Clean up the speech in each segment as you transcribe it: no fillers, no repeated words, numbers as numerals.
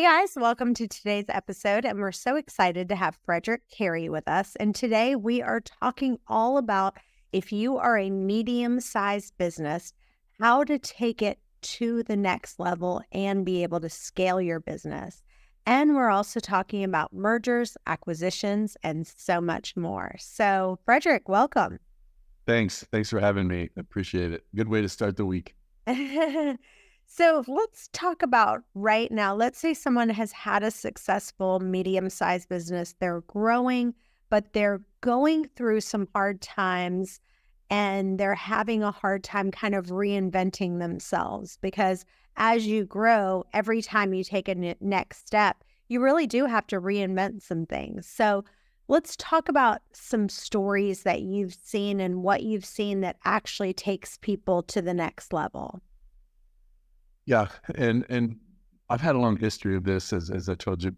Hey guys, welcome to today's episode. And we're so excited to have Frederick Cary with us. And today we are talking all about if you are a medium-sized business, how to take it to the next level and be able to scale your business. And we're also talking about mergers, acquisitions, and so much more. So, Frederick, welcome. Thanks. Thanks for having me. Appreciate it. Good way to start the week. So let's talk about right now. Let's say someone has had a successful medium-sized business. They're growing, but they're going through some hard times and they're having a hard time kind of reinventing themselves because as you grow, every time you take a next step, you really do have to reinvent some things. So let's talk about some stories that you've seen and what you've seen that actually takes people to the next level. Yeah, and I've had a long history of this, as I told you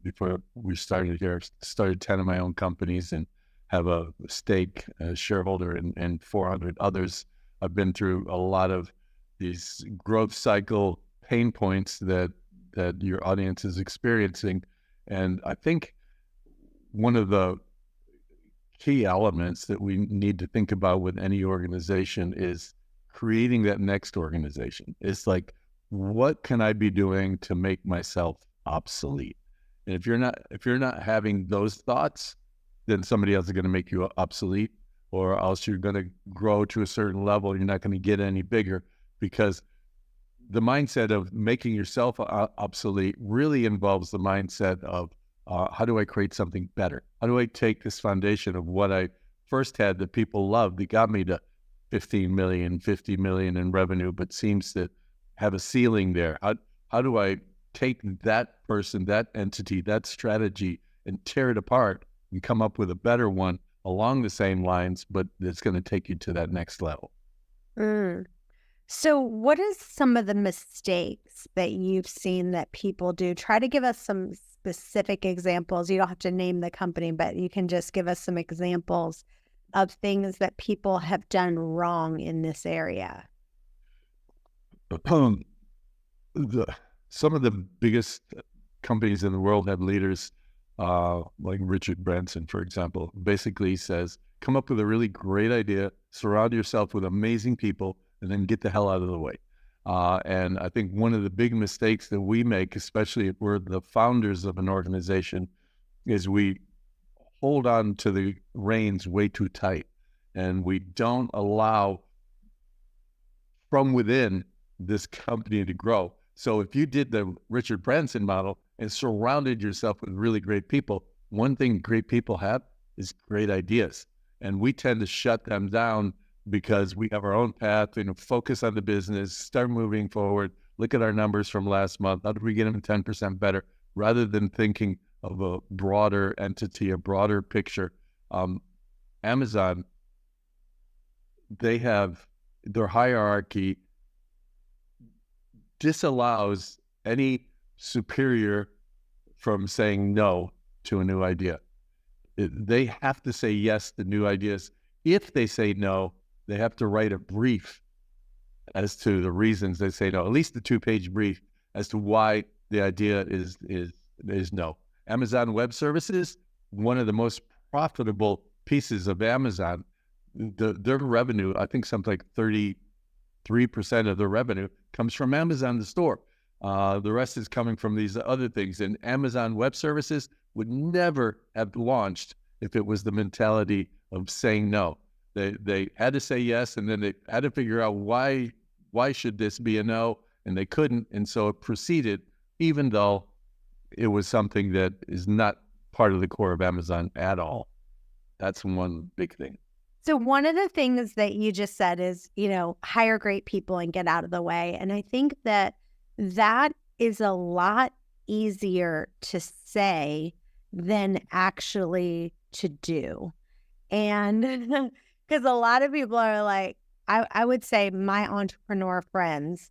before we started here. Started 10 of my own companies and have a stake, a shareholder, and 400 others. I've been through a lot of these growth cycle pain points that your audience is experiencing, and I think one of the key elements that we need to think about with any organization is creating that next organization. It's like, what can I be doing to make myself obsolete? And if you're not having those thoughts, then somebody else is going to make you obsolete, or else you're going to grow to a certain level. You're not going to get any bigger, because the mindset of making yourself obsolete really involves the mindset of how do I create something better? How do I take this foundation of what I first had that people loved, that got me to 15 million, 50 million in revenue, but seems to have a ceiling there? How do I take that person, that entity, that strategy, and tear it apart and come up with a better one along the same lines, but it's going to take you to that next level? Mm. So what is some of the mistakes that you've seen that people do? Try to give us some specific examples. You don't have to name the company, but you can just give us some examples of things that people have done wrong in this area. Some of the biggest companies in the world have leaders like Richard Branson, for example. Basically says, come up with a really great idea, surround yourself with amazing people, and then get the hell out of the way. And I think one of the big mistakes that we make, especially if we're the founders of an organization, is we hold on to the reins way too tight, and we don't allow from within this company to grow. So if you did the Richard Branson model and surrounded yourself with really great people, one thing great people have is great ideas. And we tend to shut them down because we have our own path, focus on the business, start moving forward, look at our numbers from last month. How did we get them 10% better? Rather than thinking of a broader entity, a broader picture. Amazon, they have their hierarchy disallows any superior from saying no to a new idea. They have to say yes to new ideas. If they say no, they have to write a brief as to the reasons they say no, at least a 2-page brief as to why the idea is no. Amazon Web Services, one of the most profitable pieces of Amazon, their revenue, I think something like 33% of their revenue comes from Amazon, the store. The rest is coming from these other things. And Amazon Web Services would never have launched if it was the mentality of saying no. They had to say yes, and then they had to figure out why should this be a no, and they couldn't. And so it proceeded, even though it was something that is not part of the core of Amazon at all. That's one big thing. So one of the things that you just said is, hire great people and get out of the way. And I think that is a lot easier to say than actually to do. And because a lot of people are like, I would say my entrepreneur friends,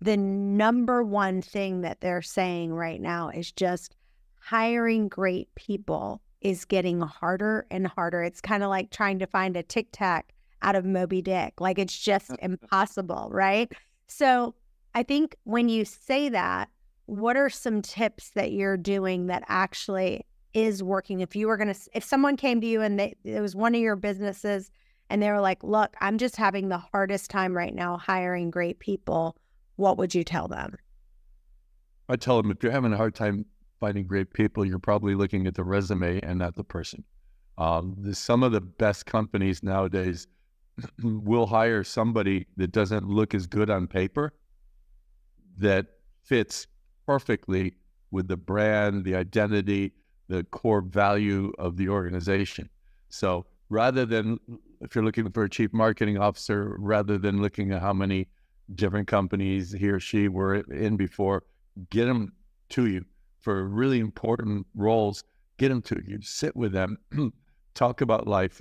the number one thing that they're saying right now is just hiring great people is getting harder and harder. It's kind of like trying to find a Tic Tac out of Moby Dick. Like it's just impossible, right? So I think when you say that, what are some tips that you're doing that actually is working? If you were going to, if someone came to you and it was one of your businesses and they were like, look, I'm just having the hardest time right now hiring great people, what would you tell them? I tell them, if you're having a hard time finding great people, you're probably looking at the resume and not the person. Some of the best companies nowadays will hire somebody that doesn't look as good on paper, that fits perfectly with the brand, the identity, the core value of the organization. So rather than, if you're looking for a chief marketing officer, rather than looking at how many different companies he or she were in before, get them to you for really important roles. Get them to you, sit with them, talk about life,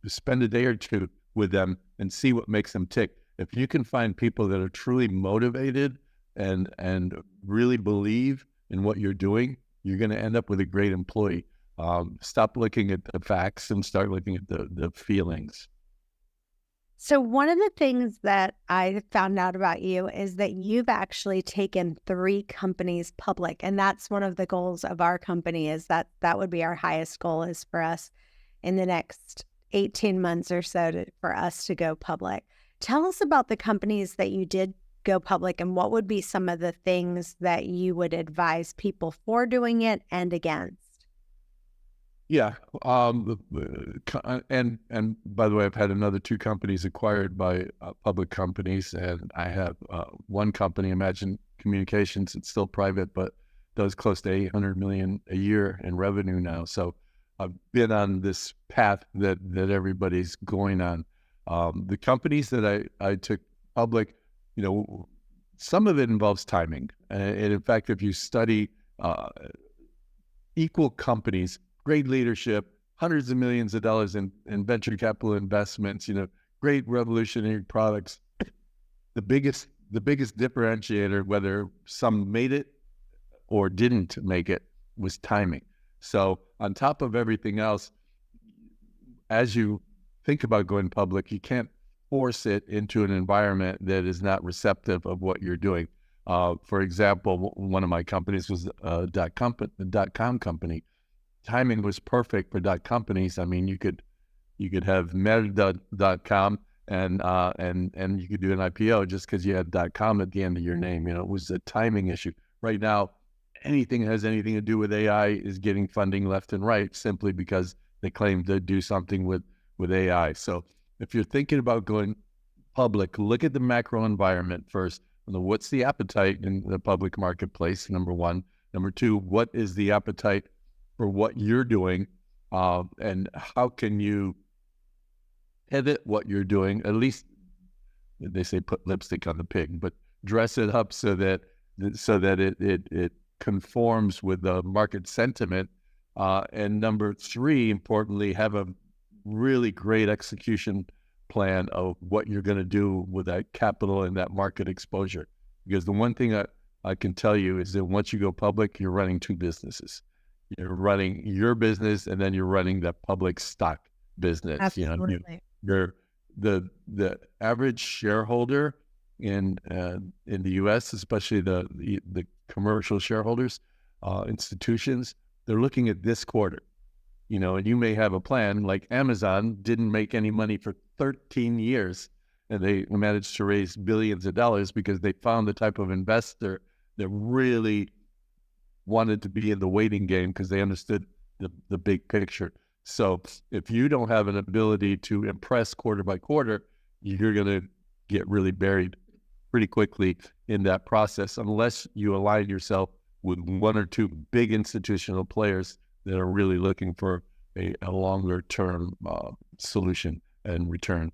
spend a day or two with them and see what makes them tick. If you can find people that are truly motivated and really believe in what you're doing, you're going to end up with a great employee. Stop looking at the facts and start looking at the feelings. So one of the things that I found out about you is that you've actually taken 3 companies public. And that's one of the goals of our company, is that would be our highest goal, is for us in the next 18 months or so for us to go public. Tell us about the companies that you did go public and what would be some of the things that you would advise people for doing it and against. Yeah. And by the way, I've had another 2 companies acquired by public companies, and I have one company, Imagine Communications. It's still private, but does close to $800 million a year in revenue now. So I've been on this path that everybody's going on. The companies that I took public, some of it involves timing. And in fact, if you study equal companies, great leadership, hundreds of millions of dollars in venture capital investments, great revolutionary products. The biggest differentiator, whether some made it or didn't make it, was timing. So on top of everything else, as you think about going public, you can't force it into an environment that is not receptive of what you're doing. For example, one of my companies was a dot-com company. Timing was perfect for dot companies. I mean, you could have meta.com and you could do an IPO just because you had .com at the end of your name. It was a timing issue. Right now, anything that has anything to do with AI is getting funding left and right, simply because they claim to do something with AI. So if you're thinking about going public, look at the macro environment first. What's the appetite in the public marketplace, number one. Number two, what is the appetite for what you're doing, and how can you edit what you're doing? At least they say put lipstick on the pig, but dress it up so that it conforms with the market sentiment. And number three, importantly, have a really great execution plan of what you're going to do with that capital and that market exposure. Because the one thing I can tell you is that once you go public, you're running 2 businesses. You're running your business, and then you're running the public stock business. Absolutely. You're the average shareholder in the U.S., especially the commercial shareholders, institutions, they're looking at this quarter. And you may have a plan, like Amazon didn't make any money for 13 years, and they managed to raise billions of dollars because they found the type of investor that really wanted to be in the waiting game because they understood the big picture. So if you don't have an ability to impress quarter by quarter, you're going to get really buried pretty quickly in that process, unless you align yourself with 1 or 2 big institutional players that are really looking for a longer term solution and return.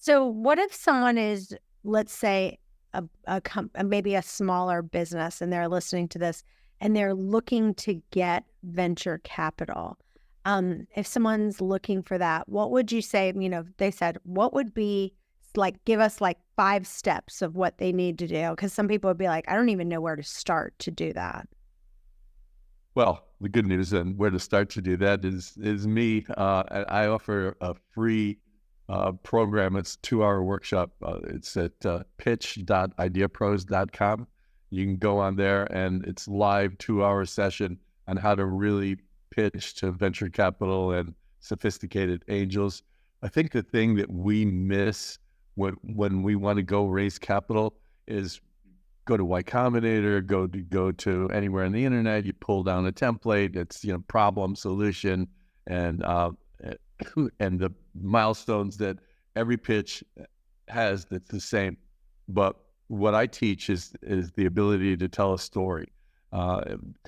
So what if someone is, let's say, maybe a smaller business, and they're listening to this and they're looking to get venture capital? If someone's looking for that, what would you say? They said, what would be give us 5 steps of what they need to do? Because some people would be like, I don't even know where to start to do that. Well, the good news and where to start to do that is me. I offer a free program. It's a 2-hour workshop. It's at pitch.ideapros.com. You can go on there and it's live 2-hour session on how to really pitch to venture capital and sophisticated angels. I think the thing that we miss when we want to go raise capital is go to Y Combinator, go to anywhere on the internet, you pull down a template, it's, you know, problem, solution, and and the milestones that every pitch has that's the same. But what I teach is the ability to tell a story,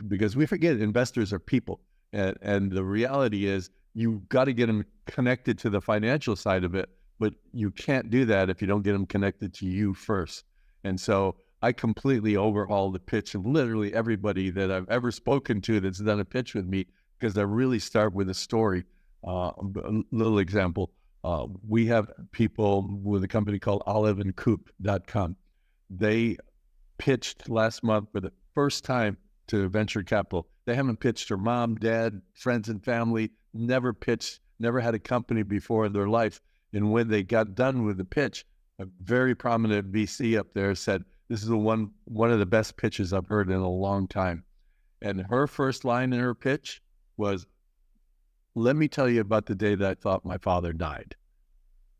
because we forget investors are people, and the reality is you've got to get them connected to the financial side of it, but you can't do that if you don't get them connected to you first. And so I completely overhauled the pitch of literally everybody that I've ever spoken to that's done a pitch with me, because I really start with a story. A little example. We have people with a company called oliveandcoop.com. They pitched last month for the first time to venture capital. They haven't pitched their mom, dad, friends and family, never pitched, never had a company before in their life. And when they got done with the pitch, a very prominent VC up there said, "This is one of the best pitches I've heard in a long time." And her first line in her pitch was, "Let me tell you about the day that I thought my father died."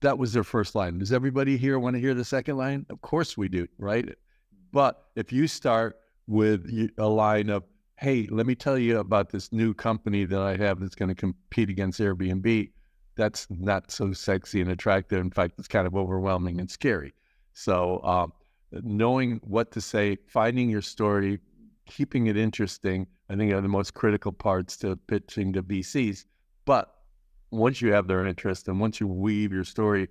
That was their first line. Does everybody here want to hear the second line? Of course we do, right? But if you start with a line of, "Hey, let me tell you about this new company that I have that's going to compete against Airbnb," that's not so sexy and attractive. In fact, it's kind of overwhelming and scary. So knowing what to say, finding your story, keeping it interesting, I think are the most critical parts to pitching to VCs. But once you have their interest and once you weave your story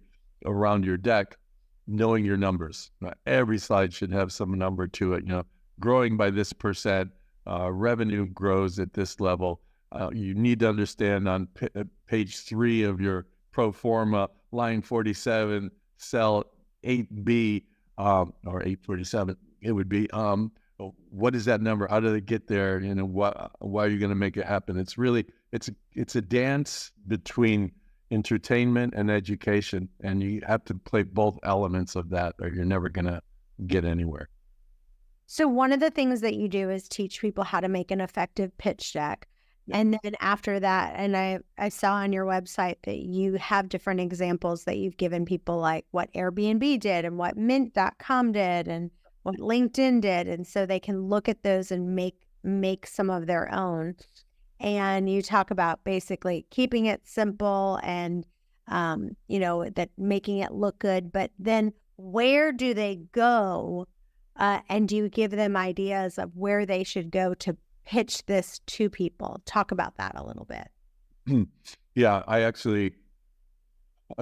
around your deck, knowing your numbers, every slide should have some number to it. You know, growing by this percent, revenue grows at this level. You need to understand on page 3 of your pro forma, line 47, cell 8B, or 847, it would be, what is that number? How do they get there? You know, why are you going to make it happen? It's really, it's a dance between entertainment and education, and you have to play both elements of that, or you're never going to get anywhere. So one of the things that you do is teach people how to make an effective pitch deck. Yeah. And then after that, and I saw on your website that you have different examples that you've given people, like what Airbnb did and what Mint.com did and what LinkedIn did. And so they can look at those and make some of their own. And you talk about basically keeping it simple and, you know, that making it look good. But then where do they go? And do you give them ideas of where they should go to pitch this to people? Talk about that a little bit. Yeah, I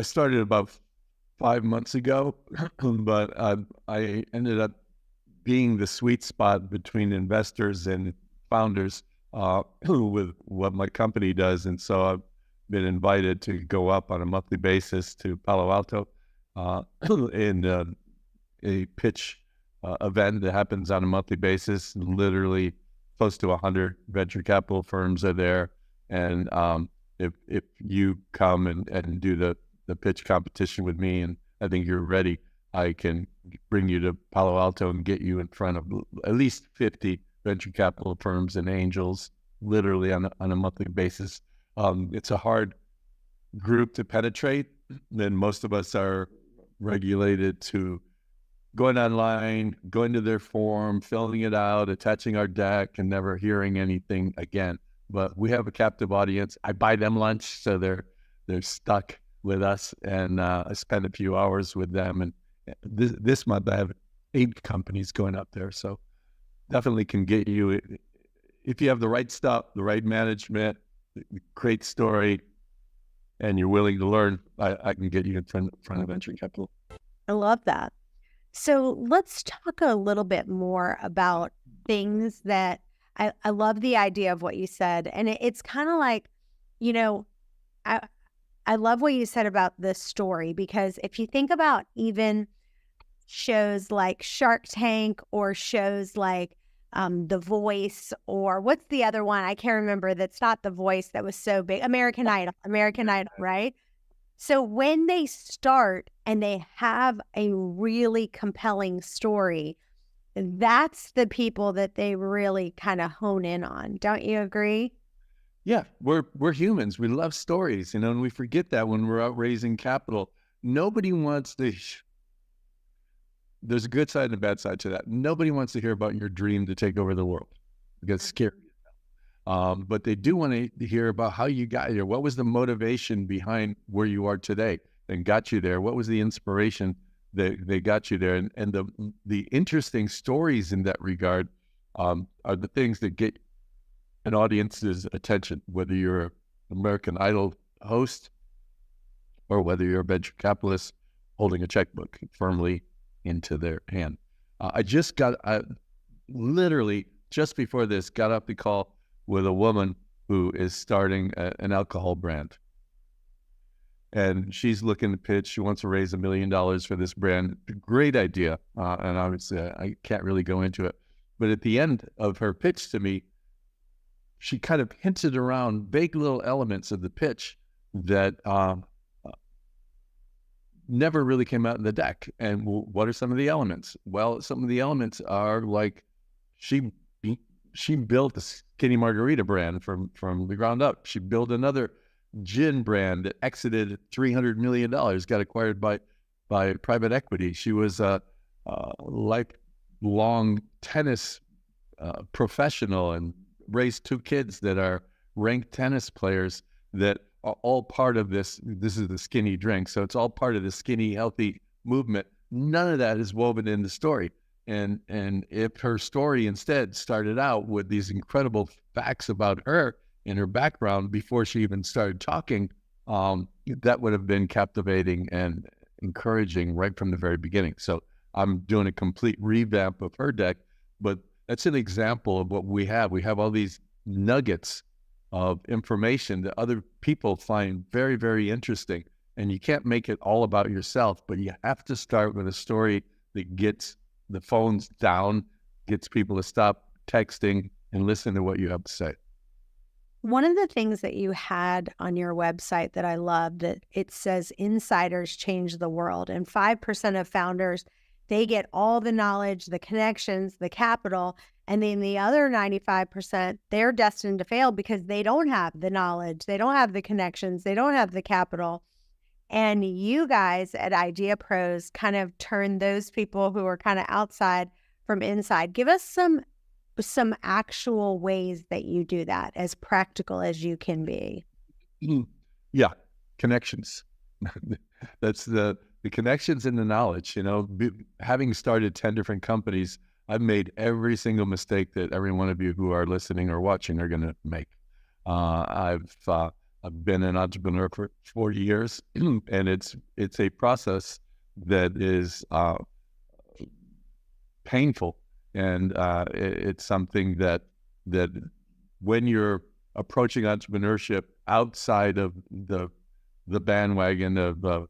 started about 5 months ago, but I ended up being the sweet spot between investors and founders with what my company does. And so I've been invited to go up on a monthly basis to Palo Alto in a pitch event that happens on a monthly basis. Literally close to 100 venture capital firms are there. And if you come and do the pitch competition with me, and I think you're ready, I can bring you to Palo Alto and get you in front of at least 50 venture capital firms and angels, literally on a monthly basis. It's a hard group to penetrate, and most of us are regulated to going online, going to their form, filling it out, attaching our deck, and never hearing anything again. But we have a captive audience. I buy them lunch, so they're stuck with us, and I spend a few hours with them. And this month I have 8 companies going up there, so definitely can get you, if you have the right stuff, the right management, great story, and you're willing to learn, I can get you in front of venture capital. I love that. So let's talk a little bit more about things that I love the idea of what you said. And it's kind of like, you know, I love what you said about this story, because if you think about even shows like Shark Tank or shows like The Voice, or what's the other one? I can't remember. That's not The Voice that was so big. American Idol, right? So when they start and they have a really compelling story, that's the people that they really kind of hone in on. Don't you agree? Yeah, we're humans. We love stories, and we forget that when we're out raising capital. Nobody wants to. There's a good side and a bad side to that. Nobody wants to hear about your dream to take over the world. It gets scary. But they do want to hear about how you got here. What was the motivation behind where you are today and got you there? What was the inspiration that they got you there? And the interesting stories in that regard are the things that get an audience's attention, whether you're an American Idol host or whether you're a venture capitalist holding a checkbook firmly into their hand. I literally just before this got off the call with a woman who is starting an alcohol brand. And she's looking to pitch. She wants to raise $1 million for this brand. Great idea. And obviously, I can't really go into it. But at the end of her pitch to me, she kind of hinted around vague little elements of the pitch that never really came out in the deck. And what are some of the elements? Well, some of the elements are like she built a skinny margarita brand from the ground up. She built another gin brand that exited $300 million, got acquired by private equity. She was a lifelong tennis professional and raised 2 kids that are ranked tennis players that are all part of this. This is the skinny drink. So it's all part of the skinny, healthy movement. None of that is woven in the story. And if her story instead started out with these incredible facts about her and her background before she even started talking, that would have been captivating and encouraging right from the very beginning. So I'm doing a complete revamp of her deck, but that's an example of what we have. We have all these nuggets of information that other people find very, very interesting. And you can't make it all about yourself, but you have to start with a story that gets the phones down, gets people to stop texting and listen to what you have to say. One of the things that you had on your website that I love, that it says insiders change the world, and 5% of founders, they get all the knowledge, the connections, the capital, and then the other 95%, they're destined to fail because they don't have the knowledge, they don't have the connections, they don't have the capital. And you guys at IdeaPros kind of turn those people who are kind of outside from inside. Give us some actual ways that you do that, as practical as you can be. Yeah, connections. That's the connections and the knowledge. Having started 10 different companies, I've made every single mistake that every one of you who are listening or watching are going to make. I've been an entrepreneur for 40 years, and it's a process that is painful, and it's something that when you're approaching entrepreneurship outside of the bandwagon of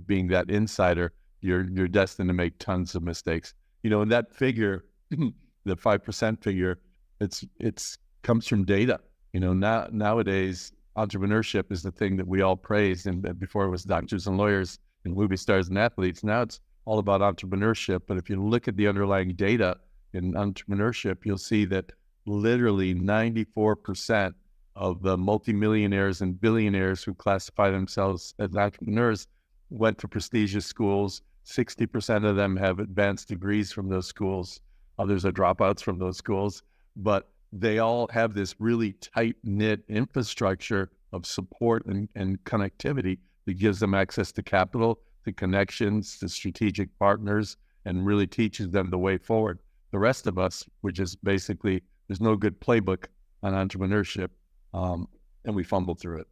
being that insider, you're destined to make tons of mistakes. And that figure, the 5% figure, it's comes from data. Nowadays, entrepreneurship is the thing that we all praise. And before it was doctors and lawyers and movie stars and athletes. Now it's all about entrepreneurship. But if you look at the underlying data in entrepreneurship, you'll see that literally 94% of the multimillionaires and billionaires who classify themselves as entrepreneurs went to prestigious schools. 60% of them have advanced degrees from those schools. Others are dropouts from those schools. But they all have this really tight-knit infrastructure of support and connectivity that gives them access to capital, to connections, to strategic partners, and really teaches them the way forward. The rest of us, which is basically, there's no good playbook on entrepreneurship, and we fumble through it.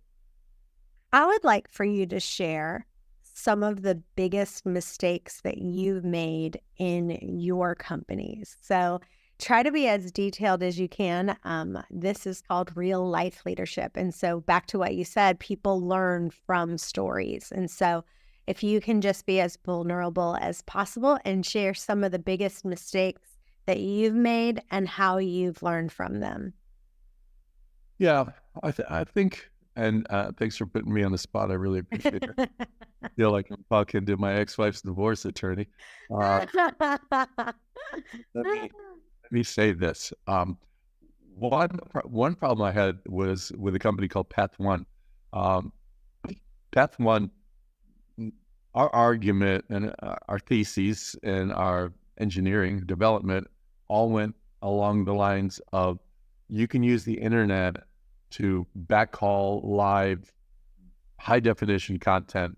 I would like for you to share some of the biggest mistakes that you've made in your companies. So try to be as detailed as you can. This is called real life leadership. And so back to what you said, people learn from stories. And so if you can just be as vulnerable as possible and share some of the biggest mistakes that you've made and how you've learned from them. Yeah, I think, and thanks for putting me on the spot. I really appreciate it. feel like I'm talking to my ex-wife's divorce attorney. Uh, let me let me say this. One problem I had was with a company called Path One. Um, Path One, our argument and our theses and our engineering development all went along the lines of you can use the internet to backhaul live high definition content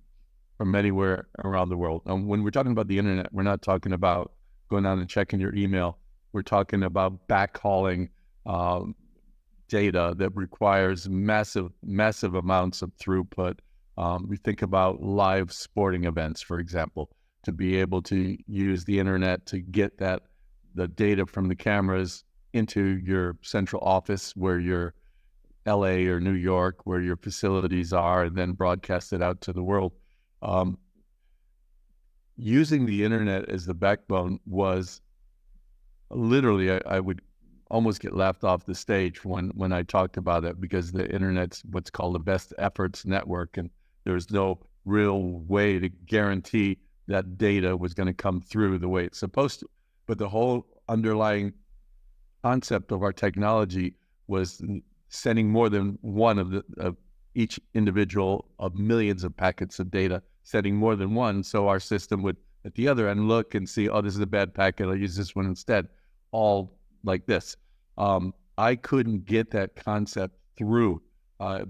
from anywhere around the world. And when we're talking about the internet, we're not talking about going out and checking your email. We're talking about backhauling um, data that requires massive amounts of throughput. We think about live sporting events, for example, to be able to use the internet to get the data from the cameras into your central office where your LA or New York, where your facilities are, and then broadcast it out to the world. Um, Using the internet as the backbone was literally, I would almost get laughed off the stage when I talked about it, because the internet's what's called the best efforts network, and there's no real way to guarantee that data was going to come through the way it's supposed to. But the whole underlying concept of our technology was sending more than one of each individual of millions of packets of data, sending more than one. So our system would, at the other end, look and see, oh, this is a bad packet, I'll use this one instead, all like this. I couldn't get that concept through.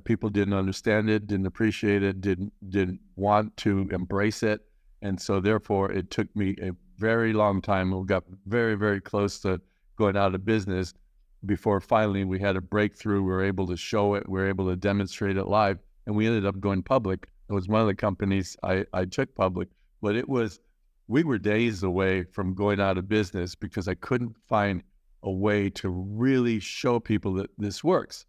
People didn't understand it, didn't appreciate it, didn't want to embrace it. And so therefore, it took me a very long time. We got very, very close to going out of business before finally we had a breakthrough. We were able to show it. We were able to demonstrate it live. And we ended up going public. It was one of the companies I took public. But we were days away from going out of business because I couldn't find a way to really show people that this works.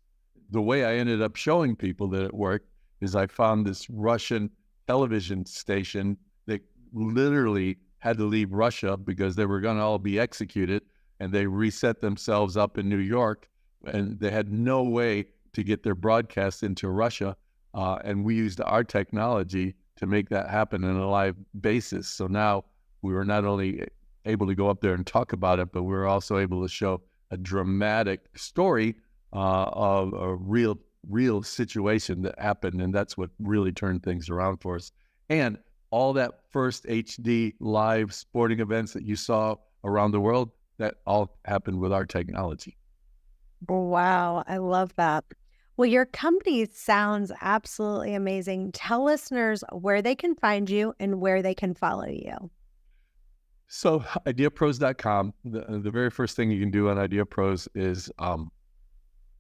The way I ended up showing people that it worked is I found this Russian television station that literally had to leave Russia because they were going to all be executed, and they reset themselves up in New York, and they had no way to get their broadcast into Russia. And we used our technology to make that happen on a live basis. So now we were not only able to go up there and talk about it, but we were also able to show a dramatic story of a real situation that happened. And that's what really turned things around for us. And all that first HD live sporting events that you saw around the world, that all happened with our technology. Wow, I love that. Well, your company sounds absolutely amazing. Tell listeners where they can find you and where they can follow you. So IdeaPros.com, the very first thing you can do on IdeaPros is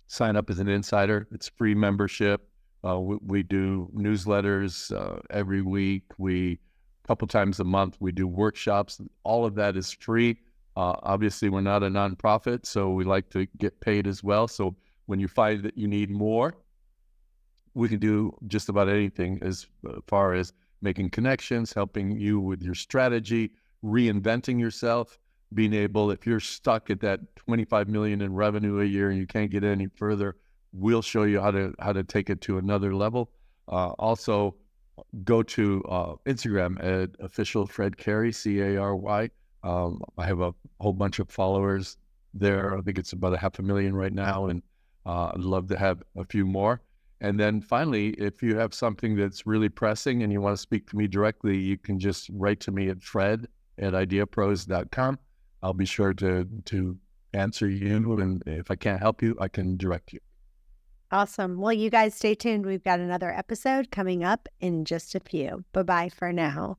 sign up as an insider. It's free membership. We do newsletters every week. A couple times a month, we do workshops. All of that is free. Obviously, we're not a nonprofit, so we like to get paid as well. So when you find that you need more, we can do just about anything as far as making connections, helping you with your strategy, reinventing yourself, being able, if you're stuck at that 25 million in revenue a year and you can't get any further, we'll show you how to take it to another level. Also, go to Instagram at official Fred Cary, Cary. I have a whole bunch of followers there. I think it's about 500,000 right now, and I'd love to have a few more. And then finally, if you have something that's really pressing and you want to speak to me directly, you can just write to me at fred@ideapros.com. I'll be sure to answer you, and if I can't help you, I can direct you. Awesome. Well, you guys stay tuned. We've got another episode coming up in just a few. Bye-bye for now.